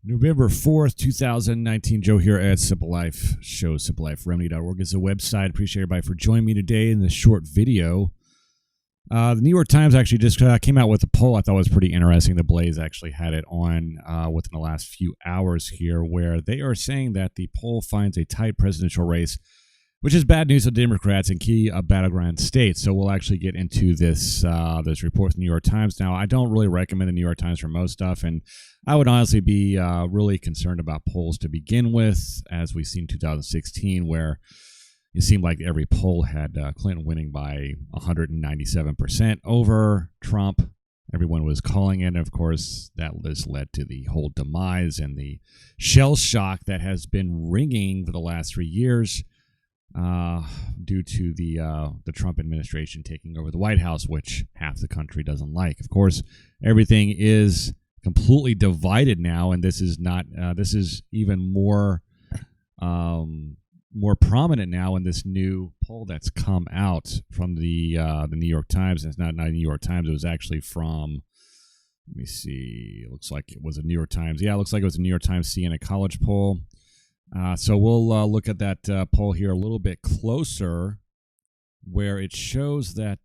November 4th, 2019. Joe here at Simple Life Show. SimpleLifeRemedy.org is the website. Appreciate everybody for joining me today in this short video. The New York Times actually just came out with a poll I thought was pretty interesting. The Blaze actually had it on within the last few hours here, where they are saying that the poll finds a tight presidential race, which is bad news for Democrats in key battleground states. So we'll actually get into this this report from the New York Times. Now, I don't really recommend the New York Times for most stuff, and I would honestly be really concerned about polls to begin with, as we've seen in 2016, where it seemed like every poll had Clinton winning by 197% over Trump. Everyone was calling it. Of course, that has led to the whole demise and the shell shock that has been ringing for the last 3 years. Due to the Trump administration taking over the White House, which half the country doesn't like. Of course, everything is completely divided now, and this is not. This is even more prominent now in this new poll that's come out from the New York Times. And it's not the New York Times. It was actually from. Let me see. It looks like it was a New York Times. Yeah, it looks like it was a New York Times Siena College poll. So we'll look at that poll here a little bit closer, where it shows that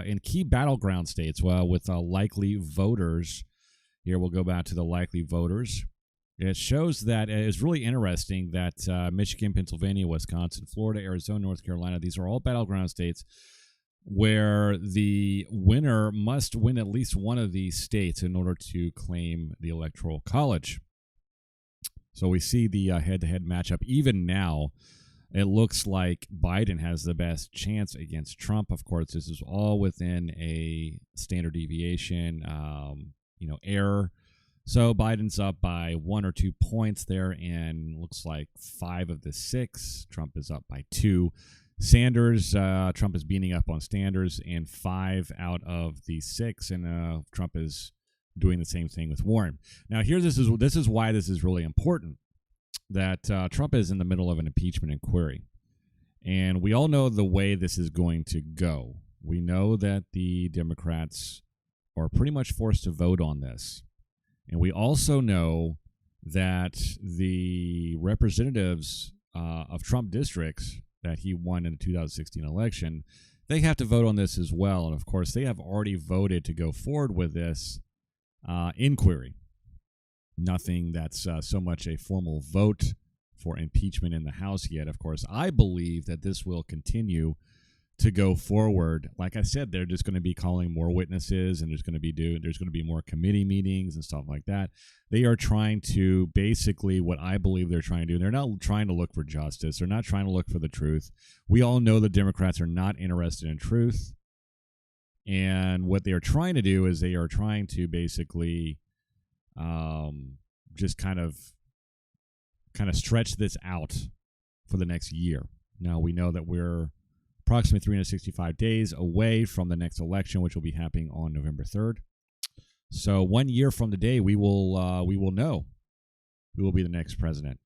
in key battleground states, with likely voters, here we'll go back to the likely voters. It shows that it's really interesting that Michigan, Pennsylvania, Wisconsin, Florida, Arizona, North Carolina, these are all battleground states where the winner must win at least one of these states in order to claim the Electoral College. So we see the head-to-head matchup. Even now, it looks like Biden has the best chance against Trump. Of course, this is all within a standard deviation, error. So Biden's up by 1 or 2 points there, and looks like 5 of the 6. Trump is up by 2. Sanders, Trump is beating up on Sanders, and 5 out of the 6, and Trump is doing the same thing with Warren. Now, this is why this is really important, that Trump is in the middle of an impeachment inquiry. And we all know the way this is going to go. We know that the Democrats are pretty much forced to vote on this. And we also know that the representatives of Trump districts that he won in the 2016 election, they have to vote on this as well. And, of course, they have already voted to go forward with this inquiry. Nothing that's so much a formal vote for impeachment in the House yet. Of course, I believe that this will continue to go forward. Like I said, they're just going to be calling more witnesses, and there's going to be more committee meetings and stuff like that. They are trying to basically, what I believe they're trying to do, they're not trying to look for justice. They're not trying to look for the truth. We all know the Democrats are not interested in truth. And what they are trying to do is they are trying to basically just kind of stretch this out for the next year. Now, we know that we're approximately 365 days away from the next election, which will be happening on November 3rd. So 1 year from today, we will know who will be the next president.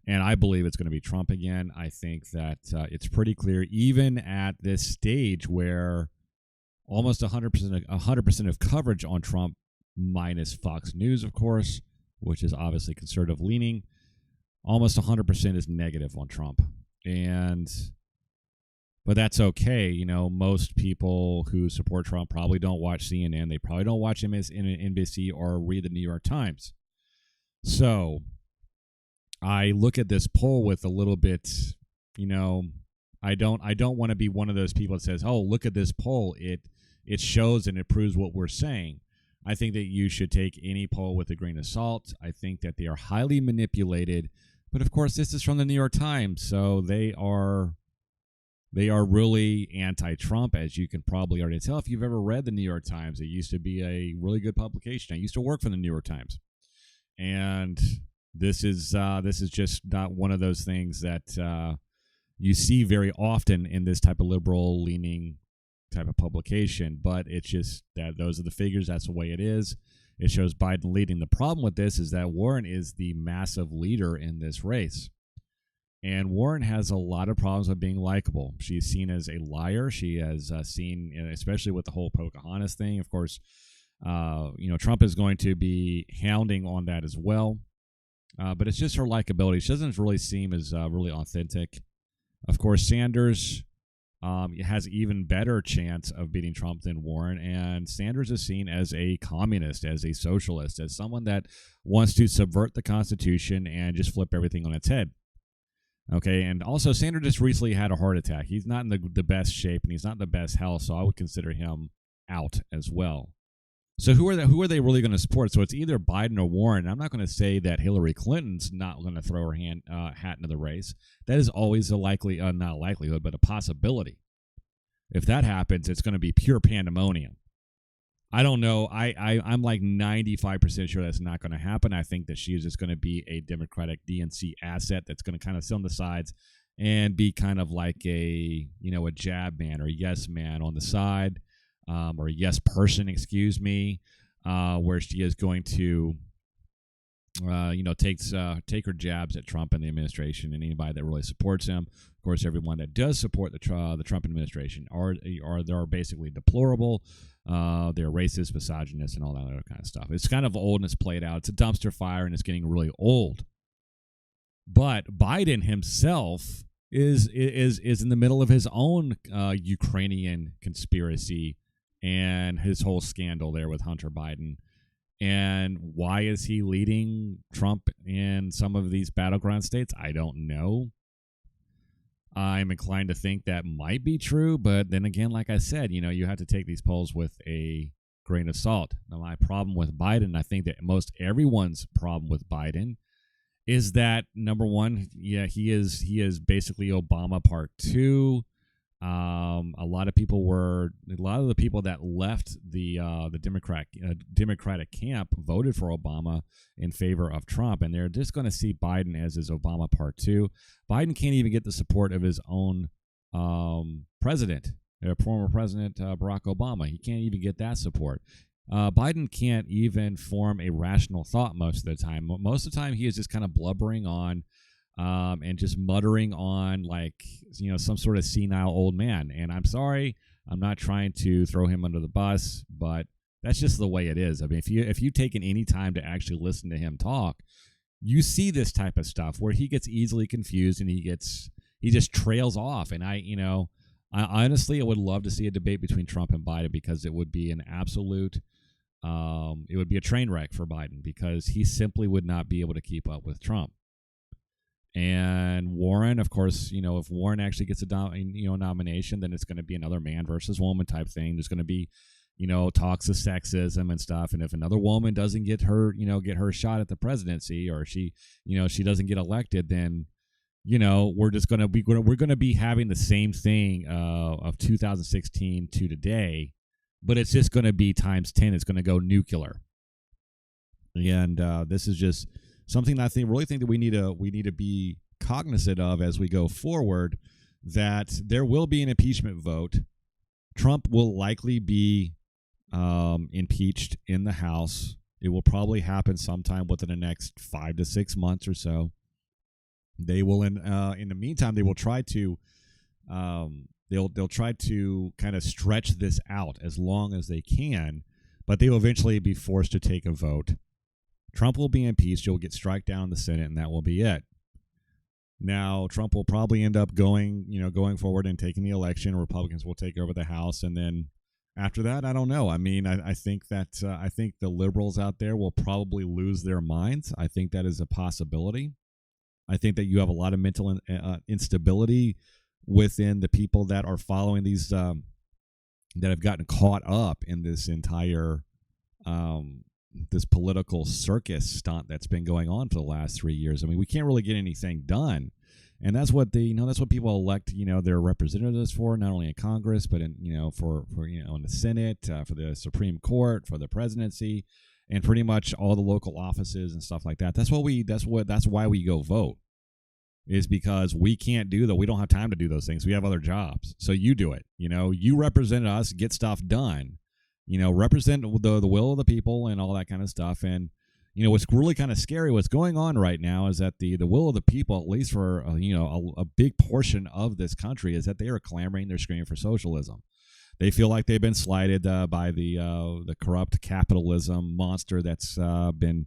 And I believe it's going to be Trump again. I think that it's pretty clear, even at this stage where almost 100% of coverage on Trump, minus Fox News, of course, which is obviously conservative leaning, almost 100% is negative on Trump. But that's okay. Most people who support Trump probably don't watch CNN. They probably don't watch MSNBC or read the New York Times. So I look at this poll with a little bit, I don't want to be one of those people that says, "Oh, look at this poll. It shows and it proves what we're saying." I think that you should take any poll with a grain of salt. I think that they are highly manipulated. But, of course, this is from the New York Times, so they are really anti-Trump, as you can probably already tell if you've ever read the New York Times. It used to be a really good publication. I used to work for the New York Times. And this is just not one of those things that you see very often in this type of liberal-leaning type of publication, but it's just that those are the figures. That's the way it is. It shows Biden leading. The problem with this is that Warren is the massive leader in this race, and Warren has a lot of problems with being likable. She's seen as a liar. She has seen, especially with the whole Pocahontas thing, of course, Trump is going to be hounding on that as well. but it's just her likability. She doesn't really seem as really authentic. Of course, Sanders has even better chance of beating Trump than Warren, and Sanders is seen as a communist, as a socialist, as someone that wants to subvert the Constitution and just flip everything on its head. Okay, and also Sanders just recently had a heart attack. He's not in the best shape, and he's not in the best health, so I would consider him out as well. So who are they really going to support? So it's either Biden or Warren. I'm not going to say that Hillary Clinton's not going to throw her hat into the race. That is always a not a likelihood, but a possibility. If that happens, it's going to be pure pandemonium. I don't know. I'm like 95% sure that's not going to happen. I think that she is just going to be a Democratic DNC asset that's going to kind of sit on the sides and be kind of like a jab man or a yes man on the side. Or a yes person, excuse me, where she is going to, take her jabs at Trump and the administration and anybody that really supports him. Of course, everyone that does support the Trump administration are basically deplorable. They're racist, misogynist, and all that other kind of stuff. It's kind of old and it's played out. It's a dumpster fire and it's getting really old. But Biden himself is in the middle of his own Ukrainian conspiracy and his whole scandal there with Hunter Biden. And why is he leading Trump in some of these battleground states? I don't know. I'm inclined to think that might be true, but then again, like I said, you have to take these polls with a grain of salt. Now, my problem with Biden, I think that most everyone's problem with Biden is that, number one, he is basically Obama Part 2. A lot of the people that left the Democratic camp voted for Obama in favor of Trump, and they're just going to see Biden as his Obama Part 2. Biden can't even get the support of his own president, former President Barack Obama. He can't even get that support. Biden can't even form a rational thought most of the time. Most of the time, he is just kind of blubbering on. And just muttering on some sort of senile old man. And I'm sorry, I'm not trying to throw him under the bus, but that's just the way it is. I mean, if you've taken any time to actually listen to him talk, you see this type of stuff where he gets easily confused and he just trails off. And I honestly, I would love to see a debate between Trump and Biden because it would be an absolute, it would be a train wreck for Biden because he simply would not be able to keep up with Trump. And Warren, of course, if Warren actually gets a nomination, then it's going to be another man versus woman type thing. There's going to be, talks of sexism and stuff. And if another woman doesn't get her shot at the presidency, or she doesn't get elected, then, we're going to be having the same thing of 2016 to today, but it's just going to be times 10. It's going to go nuclear. And this is just something that I really think that we need to be cognizant of as we go forward, that there will be an impeachment vote. Trump will likely be impeached in the House. It will probably happen sometime within the next 5 to 6 months or so. They will, in the meantime, they will try to they'll try to kind of stretch this out as long as they can, but they will eventually be forced to take a vote. Trump will be impeached. He'll get struck down in the Senate, and that will be it. Now, Trump will probably end up going forward and taking the election. Republicans will take over the House, and then after that, I don't know. I mean, I think the liberals out there will probably lose their minds. I think that is a possibility. I think that you have a lot of mental instability within the people that are following these that have gotten caught up in this entire this political circus stunt that's been going on for the last 3 years. I mean, we can't really get anything done, and that's what that's what people elect their representatives for, not only in Congress but in for in the Senate, for the Supreme Court, for the presidency, and pretty much all the local offices and stuff like that. That's why we go vote, is because we can't do that. We don't have time to do those things. We have other jobs, so you do it. You represent us, get stuff done. Represent the will of the people and all that kind of stuff. And, what's really kind of scary, what's going on right now is that the will of the people, at least for, a big portion of this country, is that they are clamoring, they're screaming for socialism. They feel like they've been slighted by the corrupt capitalism monster that's been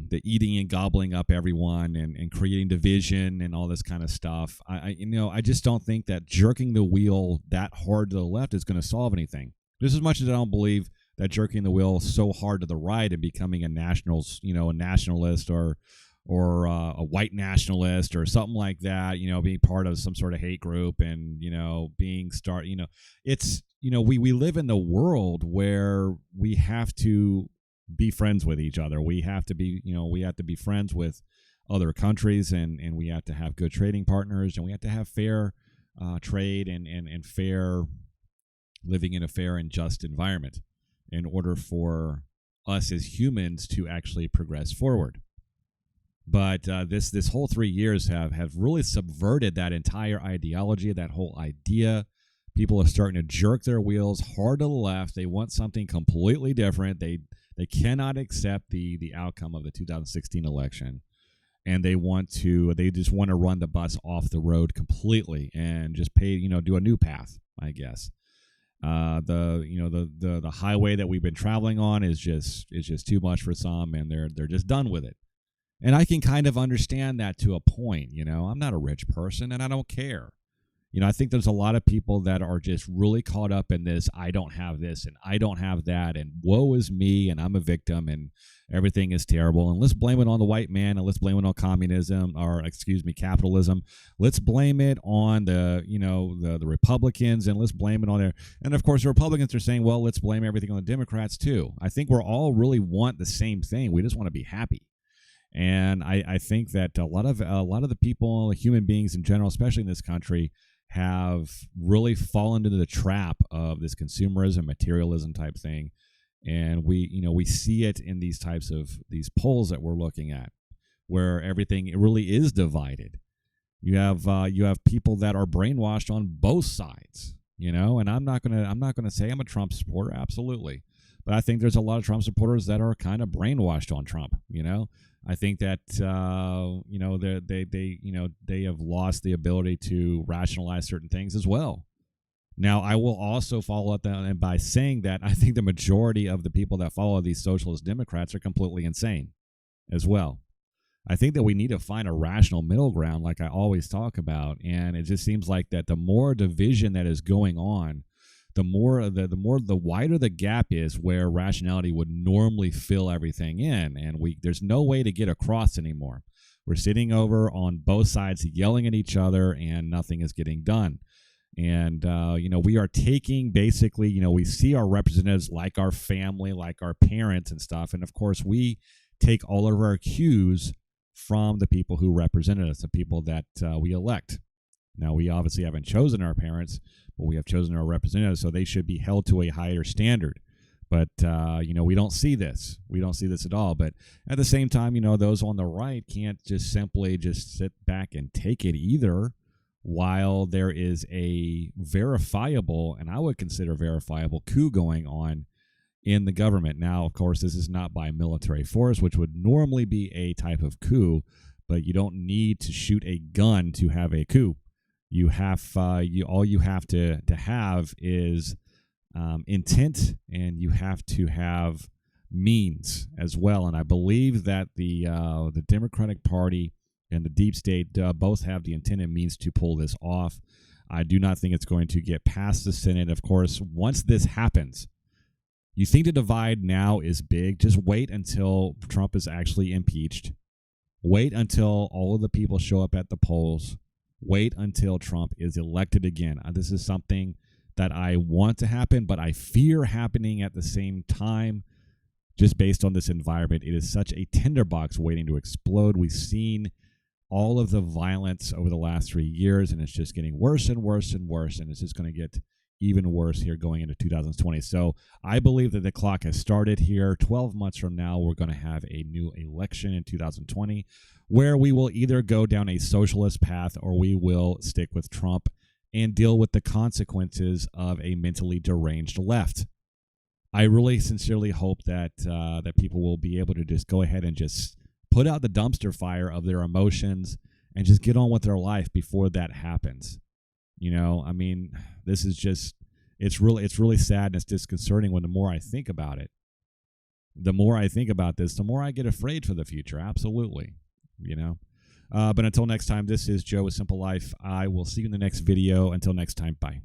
the eating and gobbling up everyone and creating division and all this kind of stuff. I just don't think that jerking the wheel that hard to the left is going to solve anything. Just as much as I don't believe that jerking the wheel so hard to the right and becoming a nationalist or a white nationalist or something like that, being part of some sort of hate group and, we live in the world where we have to be friends with each other. We have to be friends with other countries and we have to have good trading partners and we have to have fair trade and fair living in a fair and just environment in order for us as humans to actually progress forward. But this whole 3 years have really subverted that entire ideology, that whole idea. People are starting to jerk their wheels hard to the left. They want something completely different. They cannot accept the outcome of the 2016 election, and they just want to run the bus off the road completely and just do a new path, I guess. The highway that we've been traveling on is just too much for some, and they're just done with it. And I can kind of understand that to a point. I'm not a rich person and I don't care. I think there's a lot of people that are just really caught up in this. I don't have this and I don't have that and woe is me and I'm a victim and everything is terrible. And let's blame it on the white man and let's blame it on capitalism. Let's blame it on the Republicans and let's blame it on there. And of course, the Republicans are saying, well, let's blame everything on the Democrats too. I think we're all really want the same thing. We just want to be happy. And I think that a lot of the people, human beings in general, especially in this country, have really fallen into the trap of this consumerism, materialism type thing. And we see it in these types of these polls that we're looking at, where everything really is divided. You have people that are brainwashed on both sides, and I'm not gonna say I'm a Trump supporter, absolutely. But I think there's a lot of Trump supporters that are kind of brainwashed on Trump, I think that they have lost the ability to rationalize certain things as well. Now, I will also follow up and by saying that I think the majority of the people that follow these socialist Democrats are completely insane as well. I think that we need to find a rational middle ground, like I always talk about, and it just seems like that the more division that is going on, the wider the gap is where rationality would normally fill everything in, and there's no way to get across anymore. We're sitting over on both sides yelling at each other and nothing is getting done. And we are taking basically, we see our representatives like our family, like our parents and stuff, and of course we take all of our cues from the people who represented us, the people that we elect. Now, we obviously haven't chosen our parents, but we have chosen our representatives, so they should be held to a higher standard. But, we don't see this. We don't see this at all. But at the same time, those on the right can't just simply just sit back and take it either, while there is a verifiable, and I would consider verifiable, coup going on in the government. Now, of course, this is not by military force, which would normally be a type of coup, but you don't need to shoot a gun to have a coup. You have all you have to have is intent, and you have to have means as well. And I believe that the Democratic Party and the deep state both have the intent and means to pull this off. I do not think it's going to get past the Senate. Of course, once this happens, you think the divide now is big. Just wait until Trump is actually impeached. Wait until all of the people show up at the polls. Wait until Trump is elected again. This is something that I want to happen, but I fear happening at the same time, just based on this environment. It is such a tinderbox waiting to explode. We've seen all of the violence over the last 3 years, and it's just getting worse and worse and worse, and it's just going to get even worse here going into 2020. So I believe that the clock has started here. 12 months from now, we're going to have a new election in 2020 where we will either go down a socialist path or we will stick with Trump and deal with the consequences of a mentally deranged left. I really sincerely hope that that people will be able to just go ahead and just put out the dumpster fire of their emotions and just get on with their life before that happens. This is just, it's really sad and it's disconcerting when the more I think about it. the more I think about this, the more I get afraid for the future. Absolutely. But until next time, this is Joe with Simple Life. I will see you in the next video. Until next time, bye.